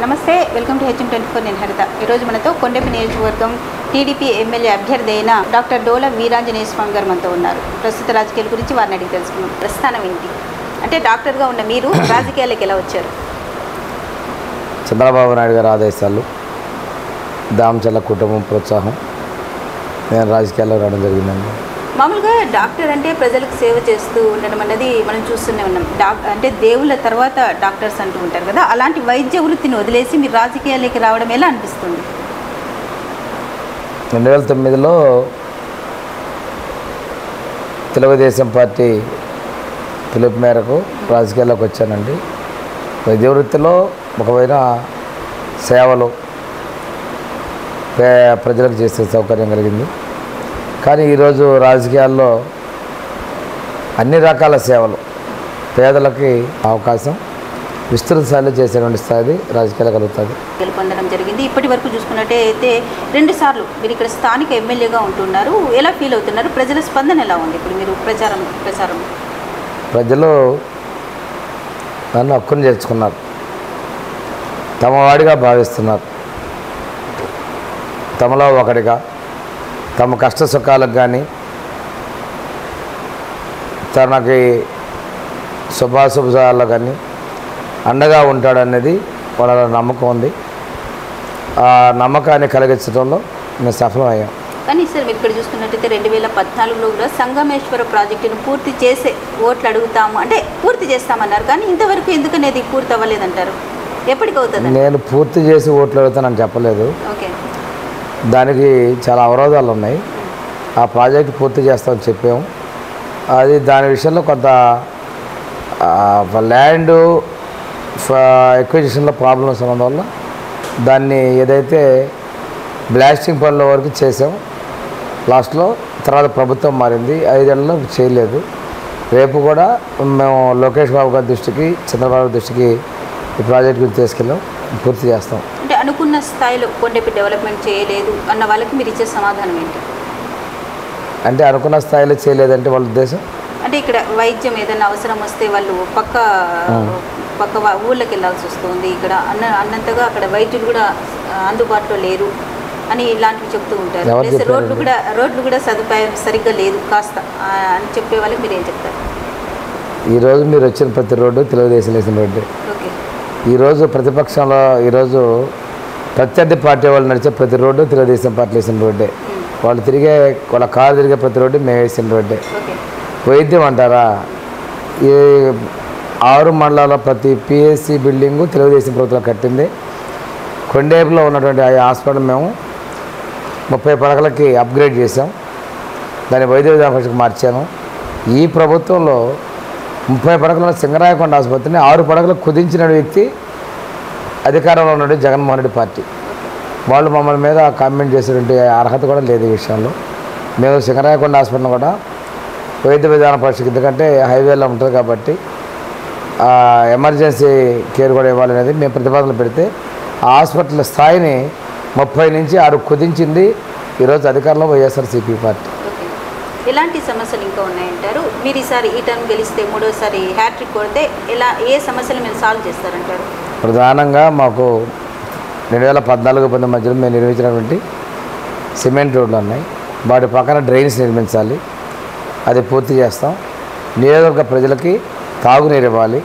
నమస్తే, welcome to HM24. నేను హరిత. ఈరోజు మనతో కొండపి నియోజకవర్గం టీడీపీ ఎమ్మెల్యే అభ్యర్థి అయిన డాక్టర్ డోల వీరాంజనేయ స్వామి గారు మనతో ఉన్నారు. ప్రస్తుత రాజకీయాల గురించి వారిని అడిగి తెలుసుకున్నాం. ప్రస్థానం ఏంటి అంటే డాక్టర్గా ఉన్న మీరు రాజకీయాలకు ఎలా వచ్చారు? చంద్రబాబు నాయుడు గారి ఆదేశాలు, దామచల్ల కుటుంబం ప్రోత్సాహం, నేను రాజకీయాల్లో రావడం జరిగిందండి. మామూలుగా డాక్టర్ అంటే ప్రజలకు సేవ చేస్తూ ఉండడం అన్నది మనం చూస్తూనే ఉన్నాం. అంటే దేవుళ్ళ తర్వాత డాక్టర్స్ అంటూ ఉంటారు కదా, అలాంటి వైద్య వృత్తిని వదిలేసి మీరు రాజకీయాలకి రావడం ఎలా అనిపిస్తుంది? 2009లో తెలుగుదేశం పార్టీ పిలుపు మేరకు రాజకీయాల్లోకి వచ్చానండి. వైద్య వృత్తిలో ఒకవైన సేవలు ప్రజలకు చేసే సౌకర్యం కలిగింది. కానీ ఈరోజు రాజకీయాల్లో అన్ని రకాల సేవలు పేదలకి అవకాశం విస్తృత స్థాయిలో చేసేటువంటి స్థాయి రాజకీయాలు కలుగుతుంది. గెలుపొందడం జరిగింది. ఇప్పటి వరకు చూసుకున్నట్టయితే 2 సార్లు మీరు ఇక్కడ స్థానిక ఎమ్మెల్యేగా ఉంటున్నారు. ఎలా ఫీల్ అవుతున్నారు? ప్రజల స్పందన ఎలా ఉంది ఇప్పుడు మీరు ప్రచారం? ప్రజలు నన్ను హక్కును చేర్చుకున్నారు, తమ వాడిగా భావిస్తున్నారు, తమలో ఒకటిగా తమ కష్ట సుఖాలకు కానీ తనకి శుభాశుభాల్లో కానీ అండగా ఉంటాడనేది వాళ్ళ నమ్మకం ఉంది. ఆ నమ్మకాన్ని కలిగించడంలో మేము సఫలమయ్యాం. కానీ సార్ మీరు ఇక్కడ చూసుకున్నట్టయితే 2014లో కూడా సంగమేశ్వర ప్రాజెక్టును పూర్తి చేసే ఓట్లు అడుగుతాము అంటే పూర్తి చేస్తామన్నారు. కానీ ఇంతవరకు ఎందుకనేది పూర్తి అవ్వలేదంటారు? ఎప్పటికి అవుతుంది? నేను పూర్తి చేసి ఓట్లు అడుగుతానని చెప్పలేదు. ఓకే, దానికి చాలా అవరోధాలు ఉన్నాయి. ఆ ప్రాజెక్ట్ పూర్తి చేస్తామని చెప్పాము. అది దాని విషయంలో కొంత ల్యాండ్ ఎక్విజిషన్లో ప్రాబ్లమ్స్ ఉన్నందు వల్ల దాన్ని ఏదైతే బ్లాస్టింగ్ పనుల వరకు చేసాం లాస్ట్లో, తర్వాత ప్రభుత్వం మారింది, 5 ఏళ్లలో చేయలేదు. రేపు కూడా మేము లోకేష్ బాబు గారి దృష్టికి, చంద్రబాబు దృష్టికి ఈ ప్రాజెక్ట్ గురించి తీసుకెళ్ళాం, పూర్తి చేస్తాం. అంటే అనుకున్న స్థాయిలో కొండపి డెవలప్మెంట్ చేయలేదు అన్న వాళ్ళకి మీరు ఇచ్చే సమాధానం ఏంటి? అంటే అనుకున్న స్థాయిలో చేయలేదంటే వాళ్ళ ఉద్దేశం అంటే ఇక్కడ వైద్యం ఏదైనా అవసరం వస్తే వాళ్ళు పక్క ఊళ్ళకి వెళ్ళాల్సి వస్తుంది. ఇక్కడ అన్నంతగా అక్కడ వైద్యులు కూడా అందుబాటులో లేరు అని ఇలాంటివి చెప్తూ ఉంటారు. రోడ్లు కూడా సదుపాయం సరిగ్గా లేదు కాస్త అని చెప్పే వాళ్ళకి మీరు ఏం చెప్తారు? ఈరోజు మీరు వచ్చిన ప్రతి రోడ్డు తెలుగుదేశం వేసిన రోడ్డే. ఓకే, ఈరోజు ప్రతిపక్షంలో ఈరోజు ప్రత్యర్థి పార్టీ వాళ్ళు నడిచే ప్రతి రోడ్డు తెలుగుదేశం పార్టీ వేసిన రోడ్డే. వాళ్ళు వాళ్ళ కారు తిరిగే ప్రతి రోడ్డు మేము వేసిన రోడ్డే. వైద్యం అంటారా, ఈ 6 మండలాల ప్రతి పిఎస్సి బిల్డింగు తెలుగుదేశం ప్రభుత్వం కట్టింది. కొండేపులో ఉన్నటువంటి ఆ హాస్పిటల్ మేము 30 పడకలకి అప్గ్రేడ్ చేసాం, దాన్ని వైద్య విధాన పరిషత్కి మార్చాను. ఈ ప్రభుత్వంలో 30 పడకల సింగరాయకొండ ఆసుపత్రిని 6 పడకలకు కుదించిన వ్యక్తి అధికారంలో ఉన్నటువంటి జగన్మోహన్ రెడ్డి పార్టీ. వాళ్ళు మమ్మల్ని మీద కామెంట్ చేసేటువంటి అర్హత కూడా లేదు ఈ విషయంలో. మేము సింగరాయకొండ హాస్పిటల్ కూడా వైద్య విధాన పరిషత్, ఎందుకంటే హైవేలో ఉంటుంది కాబట్టి ఎమర్జెన్సీ కేర్ కూడా ఇవ్వాలనేది మేము ప్రతిపాదనలు పెడితే ఆ హాస్పిటల్ స్థాయిని 30 నుంచి 6 కుదించింది ఈరోజు అధికారంలో వైఎస్ఆర్సీపీ పార్టీ. ఎలాంటి సమస్యలు ఇంకా ఉన్నాయంటారు? మీరు ఈసారి ఈ టర్మ్ గెలిస్తే 3వసారి హ్యాట్రిక్ కొడితే ఏ సమస్యలు మీరు సాల్వ్ చేస్తారంటారు? ప్రధానంగా మాకు 2014-15 మధ్యలో మేము నిర్మించినటువంటి సిమెంట్ రోడ్లు ఉన్నాయి. వాటి పక్కన డ్రైన్స్ నిర్మించాలి, అది పూర్తి చేస్తాం. నియోజకవర్గ ప్రజలకి తాగునీరు ఇవ్వాలి,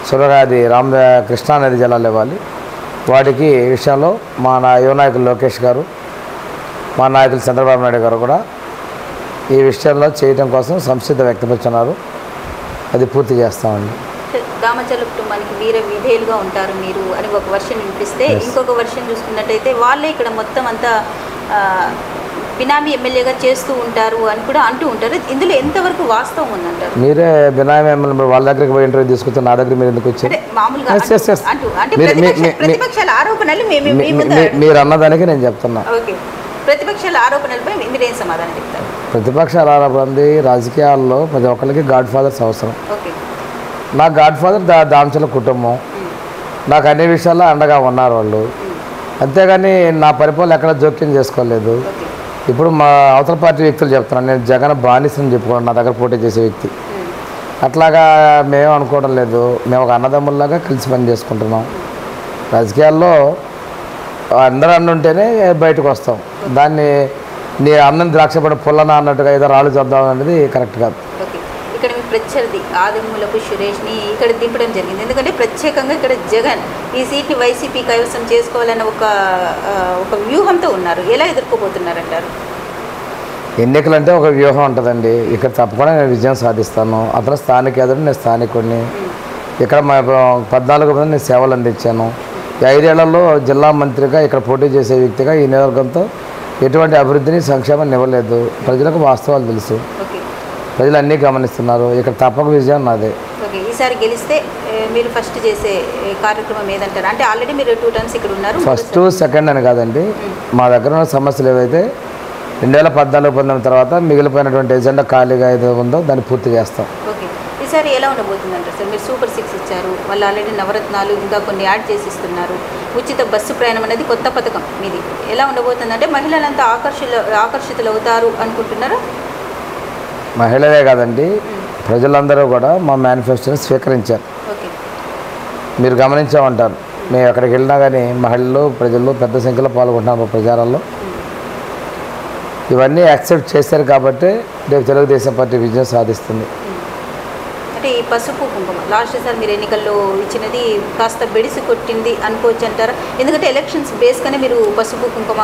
సురగాది కృష్ణానది జలాలు ఇవ్వాలి. వాటికి విషయంలో మా యువ నాయకులు లోకేష్ గారు, మా నాయకులు చంద్రబాబు నాయుడు గారు కూడా ఈ విషయంలో చేయడం కోసం సంసిద్ధ వ్యక్తపరుచున్నారు. అది పూర్తి చేస్తామండి. దామచర్ల కుటుంబానికి వీర విధేయులుగా ఉంటారు మీరు అని ఒక వర్షన్ వినిపిస్తే, ఇంకొక వర్షన్ చూసుకున్నట్టయితే వాళ్ళే ఇక్కడ మొత్తం అంతా బినామీ ఎమ్మెల్యేగా చేస్తూ ఉంటారు అని కూడా అంటూ ఉంటారు. ఇందులో ఎంతవరకు వాస్తవం ఉందంటారు? మీరే బినామీ ఎమ్మెల్యే వాళ్ళ దగ్గరికి పోయి ఇంటర్వ్యూ తీసుకుంటే నా దగ్గర మీరు ఎందుకు వచ్చారు? మామూలుగా ప్రతిపక్షాల ఆరోపణలు మీరు అన్నదానికి నేను చెప్తున్నా. ఓకే, ప్రతిపక్షాల ఆరోపణలపై మీరేం సమాధానం చెప్తారు? ప్రతిపక్షాల ఆరోపణది రాజకీయాల్లో ప్రతి ఒక్కరికి గాడ్ ఫాదర్స్ అవసరం. నా గాడ్ ఫాదర్ దామచర్ల కుటుంబం, నాకు అన్ని విషయాల్లో అండగా ఉన్నారు వాళ్ళు. అంతేగాని నా పరిపాలన ఎక్కడ జోక్యం చేసుకోలేదు. ఇప్పుడు మా అవతల పార్టీ వ్యక్తులు చెప్తున్నాను, నేను జగన్ బానిసని చెప్పుకోండి, నా దగ్గర పోటీ చేసే వ్యక్తి. అట్లాగా మేము అనుకోవడం లేదు. మేము ఒక అన్నదమ్ముల్లాగా కలిసి పని చేసుకుంటున్నాం. రాజకీయాల్లో అందరూ అన్నుంటేనే బయటకు వస్తాం. దాన్ని నీ అన్నం ద్రాక్షపడి పుల్లన అన్నట్టుగా ఏదో రాళ్ళు చూద్దాం అనేది కరెక్ట్ కాదు. ఓకే, ఇక్కడ మీ ప్రత్యర్థి ఆదిమూలపు సురేష్ని ఇక్కడ దింపడం జరిగింది. ఎందుకంటే ప్రత్యేకంగా ఇక్కడ జగన్ ఈ సీట్ని వైసీపీ కైవసం చేసుకోవాలన్న ఒక వ్యూహంతో ఉన్నారు. ఎలా ఎదుర్కోబోతున్నారంటారు? ఎన్నికలు అంటే ఒక వ్యూహం ఉంటుందండి. ఇక్కడ తప్పకుండా నేను విజయం సాధిస్తాను. అతను స్థానికేతడు, నేను స్థానికుడిని. ఇక్కడ 14 మంది నేను సేవలు అందించాను. ఈ 5 ఏళ్లలో జిల్లా మంత్రిగా ఇక్కడ పోటీ చేసే వ్యక్తిగా ఈ నియోజకవర్గంతో ఎటువంటి అభివృద్ధిని సంక్షేమాన్ని ఇవ్వలేదు. ప్రజలకు వాస్తవాలు తెలుసు, ప్రజలు అన్నీ గమనిస్తున్నారు. ఇక్కడ తప్పక విజయం నాదే. ఓకే, ఈసారి గెలిస్తే మీరు ఫస్ట్ చేసే కార్యక్రమం ఏదంటారు? అంటే ఆల్రెడీ మీరు 2 టైమ్స్ ఇక్కడ ఉన్నారు. ఫస్ట్ సెకండ్ అని కాదండి, మా దగ్గర ఉన్న సమస్యలు ఏవైతే 2014-19 తర్వాత మిగిలిపోయినటువంటి ఎజెండా ఖాళీగా ఏదో ఉందో దాన్ని పూర్తి చేస్తాం. ఓకే, ఈసారి ఎలా ఉండబోతుందంటారు సార్? మీరు సూపర్ 6 ఇచ్చారు, వాళ్ళు ఆల్రెడీ నవరత్నాలు ఇంకా కొన్ని యాడ్ చేసి ఇస్తున్నారు. ఉచిత బస్సు ప్రయాణం అనేది కొత్త పథకం మీది. ఎలా ఉండబోతుందంటే మహిళలంతా ఆకర్షితులు అవుతారు అనుకుంటున్నారా? మహిళలే కాదండి, ప్రజలందరూ కూడా మా మేనిఫెస్టోని స్వీకరించారు. ఓకే, మీరు గమనించామంటారు. మేము ఎక్కడికి వెళ్ళినా కానీ మహిళలు ప్రజలు పెద్ద సంఖ్యలో పాల్గొంటున్నారు ప్రచారాల్లో. ఇవన్నీ యాక్సెప్ట్ చేశారు కాబట్టి రేపు తెలుగుదేశం పార్టీ విజయం సాధిస్తుంది. అంటే ఈ పసుపు కుంకుమ లాస్ట్ సార్ మీరు ఎన్నికల్లో ఇచ్చినది కాస్త బెడిసి కొట్టింది అనుకోవచ్చు అంటారా? ఎందుకంటే ఎలక్షన్స్ బేస్గానే మీరు పసుపు కుంకుమ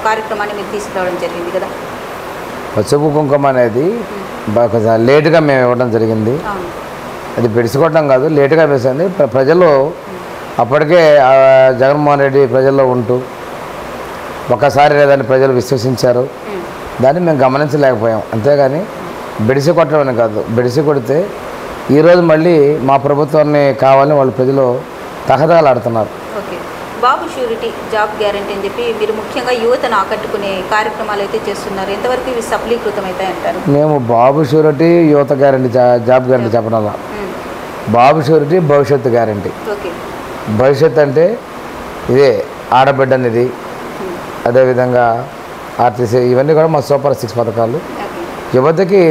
కార్యక్రమాన్ని మీరు తీసుకురావడం జరిగింది కదా. పసుపు కుంకుమ అనేది కొంచెం లేటుగా మేము ఇవ్వడం జరిగింది. అది బెడిసికొట్టడం కాదు, లేటుగా వేసింది. ప్రజలు అప్పటికే జగన్మోహన్ రెడ్డి ప్రజల్లో ఉంటూ ఒకసారి లేదని ప్రజలు విశ్వసించారు. దాన్ని మేము గమనించలేకపోయాం. అంతేగాని బెడిసి కొట్టడం అని కాదు. బెడిసి కొడితే ఈరోజు మళ్ళీ మా ప్రభుత్వాన్ని కావాలని వాళ్ళు ప్రజలు తహతహలాడుతున్నారు. ఓకే, బాబు షూరిటీ జాబ్ గ్యారంటీ అని చెప్పి మీరు ముఖ్యంగా యువతను ఆకట్టుకునే కార్యక్రమాలు అయితే చేస్తున్నారు. ఎంతవరకు ఇవి సఫలీకృతం అవుతాయి అంటారు? మేము బాబు షూరిటీ యువత గ్యారంటీ జాబ్ గ్యారంటీ చెప్పడం, బాబు షూరిటీ భవిష్యత్తు గ్యారంటీ. ఓకే, భవిష్యత్తు అంటే ఇదే ఆడబిడ్డ అనేది, అదేవిధంగా ఆర్టీసీ, ఇవన్నీ కూడా మా సూపర్ 6 పథకాలు. యువతకి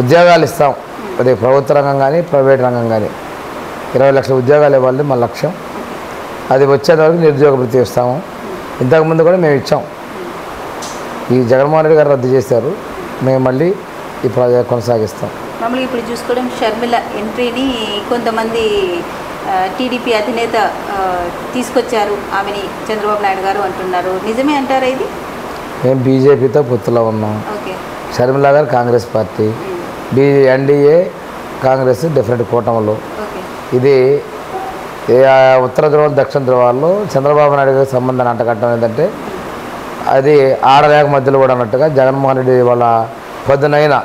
ఉద్యోగాలు ఇస్తాం. అది ప్రభుత్వ రంగం కానీ ప్రైవేట్ రంగం కానీ 20 లక్షల ఉద్యోగాలు ఇవ్వాలి మా లక్ష్యం. అది వచ్చేంతవరకు నిరుద్యోగ భృతి ఇస్తాము. ఇంతకుముందు కూడా మేము ఇచ్చాం. ఈ జగన్మోహన్ రెడ్డి గారు రద్దు చేశారు, మేము మళ్ళీ ఈ ప్రాజెక్ట్ కొనసాగిస్తాం. మామూలుగా ఇప్పుడు చూసుకోవడం షర్మిల ఎంట్రీని కొంతమంది టీడీపీ అధినేత తీసుకొచ్చారు, ఆమెని చంద్రబాబు నాయుడు గారు అంటున్నారు. నిజమే అంటారా ఇది? మేము బీజేపీతో పొత్తులో ఉన్నాం. ఓకే, షర్మిల గారు Congress party, NDA Congress different కూటములు. ఇది ఉత్తర ధ్రువం దక్షిణ ధ్రువాల్లో చంద్రబాబు నాయుడు గారి సంబంధాన్ని అంటగట్టడం ఏంటంటే అది ఆడలేక మధ్యలో కూడా అన్నట్టుగా జగన్మోహన్ రెడ్డి వాళ్ళ పొద్దునైన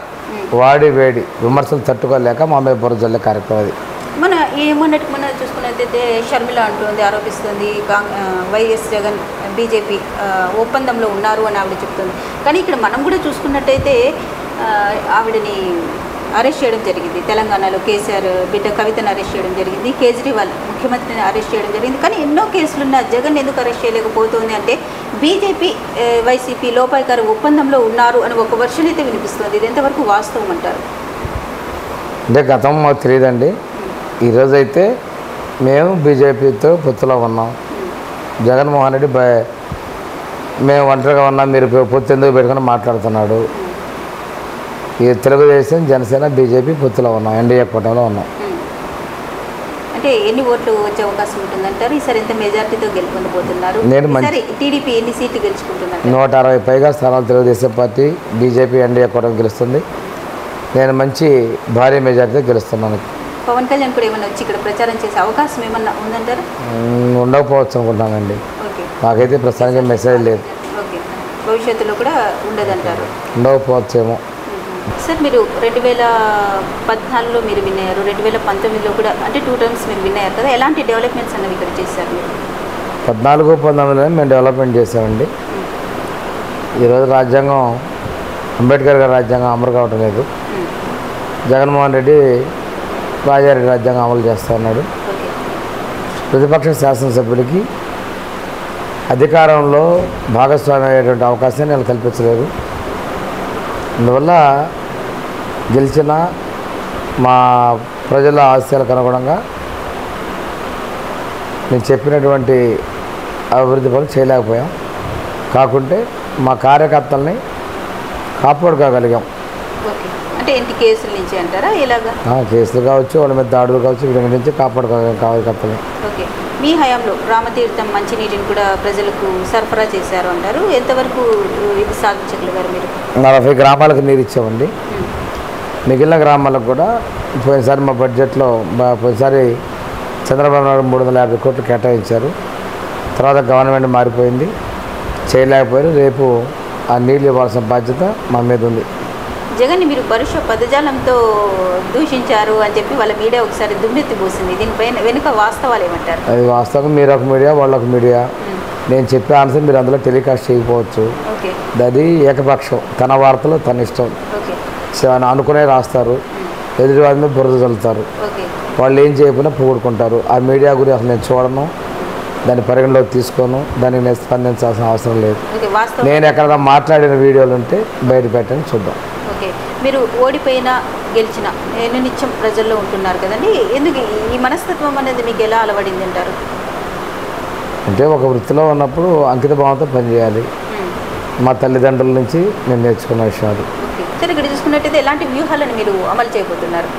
వాడి వేడి విమర్శలు తట్టుకోలేక మా మీద బుర్ర జల్లే కార్యక్రమం అది. మొన్న చూసుకున్నట్టయితే షర్మిల అంటుంది, ఆరోపిస్తుంది వైఎస్ జగన్ బీజేపీ ఒప్పందంలో ఉన్నారు అని ఆవిడ చెప్తుంది. కానీ ఇక్కడ మనం కూడా చూసుకున్నట్టయితే ఆవిడని అరెస్ట్ చేయడం జరిగింది. తెలంగాణలో కేసీఆర్ బిడ్డ కవితను అరెస్ట్ చేయడం జరిగింది, కేజ్రీవాల్ ముఖ్యమంత్రిని అరెస్ట్ చేయడం జరిగింది. కానీ ఎన్నో కేసులున్న జగన్ ఎందుకు అరెస్ట్ చేయలేకపోతుంది అంటే బీజేపీ వైసీపీ లోపాయికారి ఒప్పందంలో ఉన్నారు అని ఒక వర్షన్ అయితే వినిపిస్తుంది. ఇది ఎంతవరకు వాస్తవం అంటారు? అంటే గతం మాకు తెలియదండి. ఈరోజైతే మేము బీజేపీతో పొత్తులో ఉన్నాం. జగన్మోహన్ రెడ్డి మేము ఒంటరిగా ఉన్నాం, మీరు పొత్తు ఎందుకు పెట్టుకుని మాట్లాడుతున్నాడు. ఈ తెలుగుదేశం జనసేన బీజేపీ పొత్తులో ఉన్నాం, ఎన్డీఏ కూటమిలో ఉన్నాం. అంటే ఎన్ని ఓట్లు వచ్చే అవకాశం ఉంటుందంటారు? ఈసారి ఎంత మెజార్టీతో గెలుపొందబోతున్నారు? టీడీపీ ఎన్ని సీట్లు గెలుచుకుంటున్నారు? 160 పైగా స్థానాలు తెలుగుదేశం పార్టీ బీజేపీ ఎన్డీఏ కూటమి గెలుస్తుంది. నేను మంచి భారీ మెజార్టీతో గెలుస్తున్నాను. పవన్ కళ్యాణ్ కూడా ఏమన్నా వచ్చి ఇక్కడ ప్రచారం చేసే అవకాశం ఏమన్నా ఉందంటారు? ఉండకపోవచ్చు అనుకుంటానండి. నాకైతే ప్రస్తుతానికి మెసేజ్ లేదు. ఓకే, భవిష్యత్తులో కూడా ఉండదంటారు? ఉండకపోవచ్చేమో. సార్ మీరు 2014లో మీరు విన్ అయ్యారు, 2019లో కూడా అంటే 2 టైమ్స్ మీరు విన్ అయ్యారు కదా. ఎలాంటి డెవలప్మెంట్స్ అన్నవి ఇక్కడ చేశారు మీరు? 14-19లో మేము డెవలప్మెంట్ చేసామండి. ఈరోజు రాజ్యాంగం అంబేద్కర్ గారి రాజ్యాంగం అమలు కావటం లేదు. జగన్మోహన్ రెడ్డి రాజారెడ్డి రాజ్యాంగం అమలు చేస్తూ ఉన్నాడు. ప్రతిపక్ష శాసనసభ్యులకి అధికారంలో భాగస్వామి అయ్యేటువంటి అవకాశాన్ని నేను కల్పించలేదు. అందువల్ల గెలిచిన మా ప్రజల ఆశయాలకు అనుగుణంగా నేను చెప్పినటువంటి అభివృద్ధి పనులు చేయలేకపోయాం. కాకుంటే మా కార్యకర్తల్ని కాపాడుకోగలిగాం. ఓకే, అంటే ఏంటి కేసుల నుంచి అంటారా ఇలాగా? కేసులు కావచ్చు, వాళ్ళ మీద దాడులు కావచ్చు, వీటి నుంచి కాపాడుకోగలిగాం కార్యకర్తల్ని. ఓకే, మీ హయాంలో రామతీర్థం మంచినీటిని కూడా ప్రజలకు సరఫరా చేశారు అంటారు. ఎంతవరకు ఇది సాధించగలిగారు మీరు? 40 గ్రామాలకు నీరు ఇచ్చామండి. మిగిలిన గ్రామాలకు కూడా పోయినసారి మా బడ్జెట్లో పోయినసారి చంద్రబాబు నాయుడు 350 కోట్లు కేటాయించారు. తర్వాత గవర్నమెంట్ మారిపోయింది, చేయలేకపోయారు. రేపు ఆ నీళ్ళు ఇవ్వాల్సిన బాధ్యత మా మీద ఉంది. జగన్ని మీరు పరుష పదజాలంతో దూషించారు అని చెప్పి వాళ్ళ మీడియా ఒకసారి దుమ్మెత్తి పోసింది. దీనిపైన వెనుక వాస్తవాలు ఏమంటారు? అది వాస్తవం. మీరు ఒక మీడియా, వాళ్ళొక మీడియా. నేను చెప్పే ఆన్సర్ మీరు అందులో టెలికాస్ట్ చేయకపోవచ్చు. అది ఏకపక్షం, తన వార్తలు తన ఇష్టం. అనుకునే రాస్తారు, ఎదుటివారి మీద బురద చల్లుతారు. వాళ్ళు ఏం చేయకపోయినా పొగుడుకుంటారు. ఆ మీడియా గురించి అసలు నేను చూడను, దాన్ని పరిగణలోకి తీసుకోను, దానికి నేను స్పందించాల్సిన అవసరం లేదు. నేను ఎక్కడ మాట్లాడిన వీడియోలు ఉంటే బయట పెట్టని చూద్దాం. ఓకే, మీరు ఓడిపోయినా గెలిచినా నేను నిత్యం ప్రజల్లో ఉంటున్నారు కదండి, ఎందుకు ఈ మనస్తత్వం అనేది మీకు ఎలా అలవడింది అంటారు? అంటే ఒక వృత్తిలో ఉన్నప్పుడు అంకిత భావంతో పనిచేయాలి. మా తల్లిదండ్రుల నుంచి నేను నేర్చుకున్న విషయాలు. సరే, ఇక్కడ చూసుకున్నట్టయితే ఎలాంటి వ్యూహాలను మీరు అమలు చేయబోతున్నారు?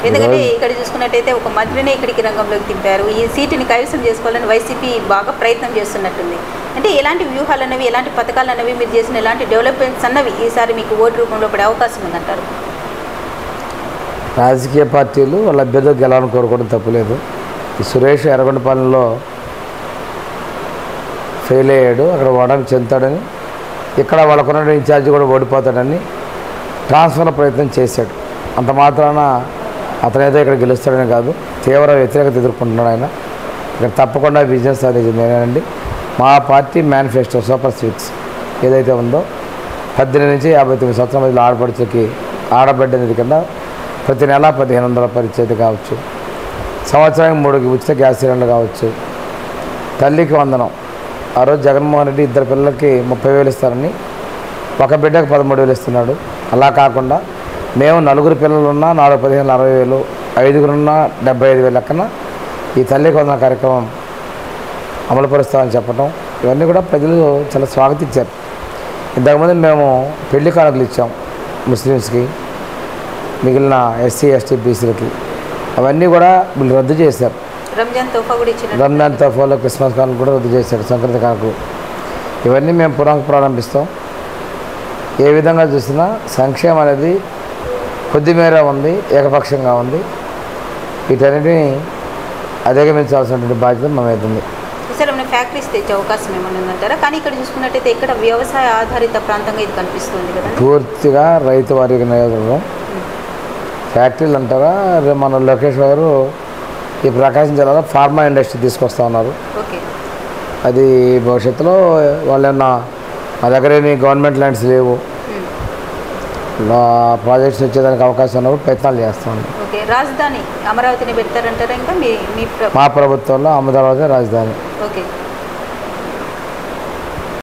ఎందుకంటే ఇక్కడ చూసుకున్నట్టయితే ఒక మంత్రిని ఇక్కడికి రంగంలోకి తింపారు. ఈ సీటుని కైవసం చేసుకోవాలని వైసీపీ బాగా ప్రయత్నం చేస్తున్నట్టుంది. అంటే ఎలాంటి వ్యూహాలు అనేవి, ఎలాంటి పథకాలు అనేవి మీరు చేసిన ఎలాంటి డెవలప్మెంట్స్ అన్నవి ఈసారి మీకు ఓటు రూపంలో పడే అవకాశం ఉందంటారు? రాజకీయ పార్టీలు వాళ్ళ అభ్యర్థులు గెలవాలని కోరుకోవడం తప్పులేదు. ఈ సురేష్ ఎర్రగొండపాలెంలో ఫెయిల్ అయ్యాడు, అక్కడ ఓడని చెందుతాడని, ఇక్కడ వాళ్ళకున్న ఇన్ఛార్జి కూడా ఓడిపోతాడని ట్రాన్స్ఫర్ ప్రయత్నం చేశాడు. అంత మాత్రాన అతనైతే ఇక్కడ గెలుస్తాడని కాదు, తీవ్ర వ్యతిరేకత ఎదుర్కొంటున్నాడు ఆయన. ఇక్కడ తప్పకుండా బిజినెస్ సాధించింది నేనండి. మా పార్టీ మేనిఫెస్టో సూపర్ 6 ఏదైతే ఉందో 18 నుంచి 59 సంవత్సరాల మధ్యలో ఆడపడుచుకి ఆడబిడ్డ నిధి కింద ప్రతి నెల 1500 పరిచయం కావచ్చు, సంవత్సరానికి 3 ఉచిత గ్యాస్ సిలిండర్ కావచ్చు, తల్లికి వందనం. ఆ రోజు జగన్మోహన్ రెడ్డి 2 పిల్లలకి 30,000 ఇస్తారని ఒక బిడ్డకు 13,000 ఇస్తున్నాడు. అలా కాకుండా మేము 4 పిల్లలున్నా 4 15 60,000, 5గురున్నా 75,000 లెక్కన ఈ తల్లికి వందన కార్యక్రమం అమలుపరుస్తామని చెప్పడం, ఇవన్నీ కూడా ప్రజలు చాలా స్వాగతించారు. ఇంతకుముందు మేము పెళ్లి కానుకలు ఇచ్చాం ముస్లిమ్స్కి, మిగిలిన ఎస్సీ ఎస్టీ బీసీలకి. అవన్నీ కూడా వీళ్ళు రద్దు చేశారు. రంజాన్ తోఫాలో క్రిస్మస్ కానుకలు కూడా రద్దు చేశారు, సంక్రాంతి కానుకలు. ఇవన్నీ మేము ప్రారంభిస్తాం. ఏ విధంగా చూసినా సంక్షేమం అనేది కొద్దిమేర ఉంది, ఏకపక్షంగా ఉంది. వీటన్నిటిని అధిగమించాల్సినటువంటి బాధ్యత మా మీద ఉంది. ఫ్యాక్టరీస్ తెచ్చే అవకాశం ఏమైనా ఉందంటారా? కానీ ఇక్కడ చూసుకున్నట్టయితే ఇక్కడ వ్యవసాయ ఆధారిత ప్రాంతంగా ఇది కనిపిస్తుంది కదా, పూర్తిగా రైతు వారికి నియోజకవర్గం. ఫ్యాక్టరీలు అంటారా, మన లోకేష్ గారు ఈ ప్రకాశం జిల్లాలో ఫార్మా ఇండస్ట్రీ తీసుకొస్తా ఉన్నారు. అది భవిష్యత్తులో వాళ్ళేమన్నా మా దగ్గర ఏమి గవర్నమెంట్ ల్యాండ్స్ లేవు, ప్రాజెక్ట్స్ వచ్చేదానికి అవకాశం ఉన్నప్పుడు ప్రయత్నాలు చేస్తాం. రాజధాని అమరావతిని పెడతారంటారా? ఇంకా మా ప్రభుత్వంలో అమరావతి రాజధాని. ఓకే.